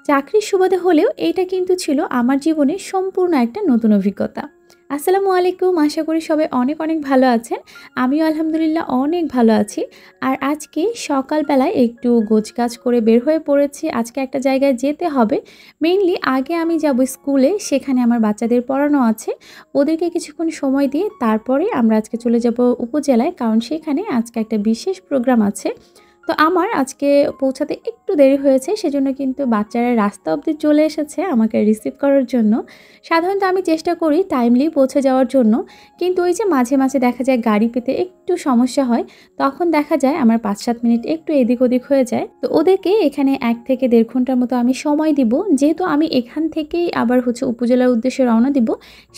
চাকরির সুবাদে হলেও এইটা কিন্তু ছিল আমার জীবনে সম্পূর্ণ একটা নতুন অভিজ্ঞতা। আসসালামু আলাইকুম। আশা করি সবাই অনেক, অনেক ভালো আছেন। আমিও আলহামদুলিল্লাহ অনেক ভালো আছি। আর আজকে সকালবেলায় একটু গোছগাছ করে বের হয়ে পড়েছি। আজকে একটা জায়গায় যেতে হবে। মেইনলি আগে আমি যাব স্কুলে, সেখানে আমার বাচ্চাদের পড়ানো আছে। ওদেরকে কিছুক্ষণ সময় দিয়ে তারপরে আমরা আজকে চলে যাব উপজেলায়। কারণ সেখানে আজকে একটা বিশেষ প্রোগ্রাম আছে। তো আমার আজকে পৌঁছাতে একটু দেরি হয়েছে, সেজন্য কিন্তু বাচ্চারা রাস্তা অবধি চলে এসেছে আমাকে রিসিভ করার জন্য। সাধারণত আমি চেষ্টা করি টাইমলি পৌঁছে যাওয়ার জন্য, কিন্তু ওই যে মাঝে, মাঝে দেখা যায় গাড়ি পেতে একটু সমস্যা হয়। তখন দেখা যায় আমার ৫-৭ মিনিট একটু এদিক ওদিক হয়ে যায়। তো ওদেরকে এখানে ১ থেকে ১.৫ ঘন্টার মতো আমি সময় দিব। যেহেতু আমি এখান থেকেই আবার উপজেলার উদ্দেশ্যে রওনা দিব,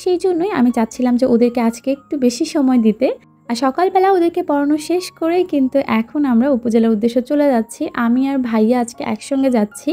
সেইজন্যই আমি চাচ্ছিলাম যে ওদেরকে আজকে একটু বেশি সময় দিতে। আর সকালবেলা ওদেরকে পড়ানো শেষ করেই কিন্তু এখন আমরা উপজেলার উদ্দেশ্যে চলে যাচ্ছি। আমি আর ভাইয়া আজকে একসঙ্গে যাচ্ছি।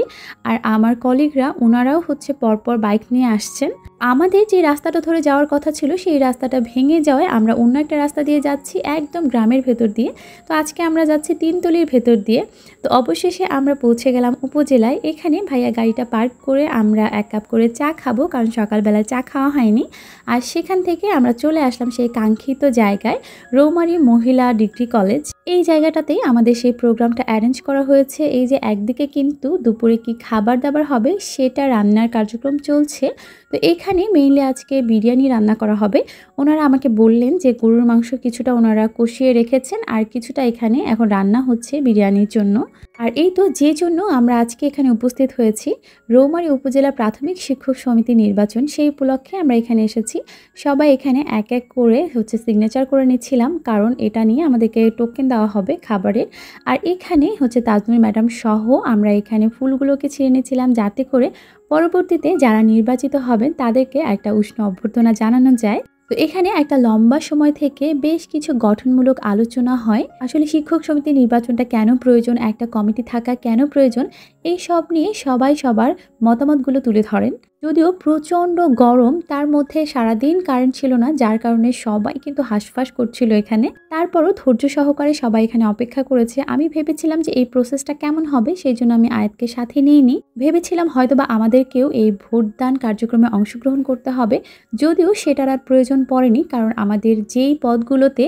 আর আমার কলিগরা ওনারাও পরপর বাইক নিয়ে আসছেন। আমাদের যে রাস্তাটা ধরে যাওয়ার কথা ছিল সেই রাস্তাটা ভেঙে যাওয়ায় আমরা অন্য একটা রাস্তা দিয়ে যাচ্ছি একদম গ্রামের ভেতর দিয়ে। তো আজকে আমরা যাচ্ছি তিনতলির ভেতর দিয়ে। তো অবশেষে আমরা পৌঁছে গেলাম উপজেলায়। এখানে ভাইয়া গাড়িটা পার্ক করে আমরা ১ কাপ করে চা খাবো, কারণ সকালবেলায় চা খাওয়া হয়নি। আর সেখান থেকে আমরা চলে আসলাম সেই কাঙ্ক্ষিত জায়গায়, রৌমারী মহিলা ডিগ্রি কলেজ। এই জায়গাটাতেই আমাদের সেই প্রোগ্রামটা অ্যারেঞ্জ করা হয়েছে। এই যে একদিকে কিন্তু দুপুরে কি খাবার দাবার হবে সেটা রান্নার কার্যক্রম চলছে। তো এখানে মেইনলি আজকে বিরিয়ানি রান্না করা হবে। ওনারা আমাকে বললেন যে গরুর মাংস কিছুটা ওনারা কষিয়ে রেখেছেন আর কিছুটা এখানে এখন রান্না হচ্ছে বিরিয়ানির জন্য। আর এই তো যে জন্য আমরা আজকে এখানে উপস্থিত হয়েছি, রৌমারী উপজেলা প্রাথমিক শিক্ষক সমিতি নির্বাচন, সেই উপলক্ষে আমরা এখানে এসেছি। সবাই এখানে এক এক করে সিগনেচার করে নিচ্ছিলাম, কারণ এটা নিয়ে আমাদেরকে টোকেন দেওয়া হবে খাবারের। আর এখানে তাজনুর ম্যাডাম সহ আমরা এখানে ফুলগুলোকে ছিঁড়ে নিচ্ছিলাম, যাতে করে পরবর্তীতে যারা নির্বাচিত হবেন তাদেরকে একটা উষ্ণ অভ্যর্থনা জানানো যায়। তো এখানে একটা লম্বা সময় থেকে বেশ কিছু গঠনমূলক আলোচনা হয়। আসলে শিক্ষক সমিতি নির্বাচনটা কেন প্রয়োজন, একটা কমিটি থাকা কেন প্রয়োজন, এই সব নিয়ে সবাই সবার মতামতগুলো তুলে ধরেন। যদিও প্রচণ্ড গরম, তার মধ্যে সারাদিন কারেন্ট ছিল না, যার কারণে সবাই কিন্তু হাঁসফাঁস করছিল এখানে। তারপরও ধৈর্য সহকারে সবাই এখানে অপেক্ষা করেছে। আমি ভেবেছিলাম যে এই প্রসেসটা কেমন হবে, সেই জন্য আমি আয়াতকে সাথে নিইনি। ভেবেছিলাম হয়তোবা আমাদেরকেও এই ভোটদান কার্যক্রমে অংশগ্রহণ করতে হবে, যদিও সেটার আর প্রয়োজন পড়েনি, কারণ আমাদের যেই পদগুলোতে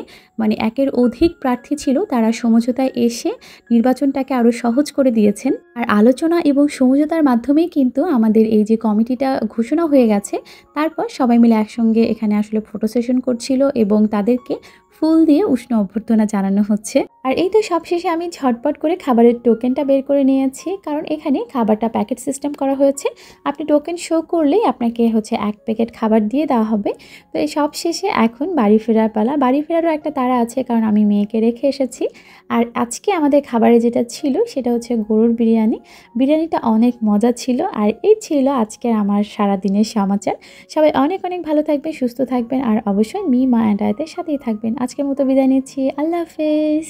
একের অধিক প্রার্থী ছিল তারা সমঝোতায় এসে নির্বাচনটাকে আরও সহজ করে দিয়েছেন। আর আলোচনা এবং সমঝোতার মাধ্যমেই কিন্তু আমাদের এই যে কমিটিটা ঘোষণা হয়ে গেছে। তারপর সবাই মিলে একসঙ্গে এখানে ফটো সেশন করছিল এবং তাদেরকে ফুল দিয়ে উষ্ণ অভ্যর্থনা জানানো হচ্ছে। আর এই তো সবশেষে আমি ঝটপট করে খাবারের টোকেনটা বের করে নিয়েছি, কারণ এখানে খাবারটা প্যাকেট সিস্টেম করা হয়েছে। আপনি টোকেন শো করলেই আপনাকে ১ প্যাকেট খাবার দিয়ে দেওয়া হবে। তো এই সবশেষে এখন বাড়ি ফেরার পালা। বাড়ি ফেরারও একটা তাড়া আছে, কারণ আমি মেয়েকে রেখে এসেছি। আর আজকে আমাদের খাবারে যেটা ছিল সেটা গরুর বিরিয়ানি। বিরিয়ানিটা অনেক মজা ছিল। আর এই ছিল আজকের আমার সারাদিনের সমাচার। সবাই অনেক অনেক ভালো থাকবেন, সুস্থ থাকবেন, আর অবশ্যই মি, মা অ্যান্ড আয়াতের সাথেই থাকবেন। আজকের মতো বিদায় নিচ্ছি। আল্লাহ হাফেজ।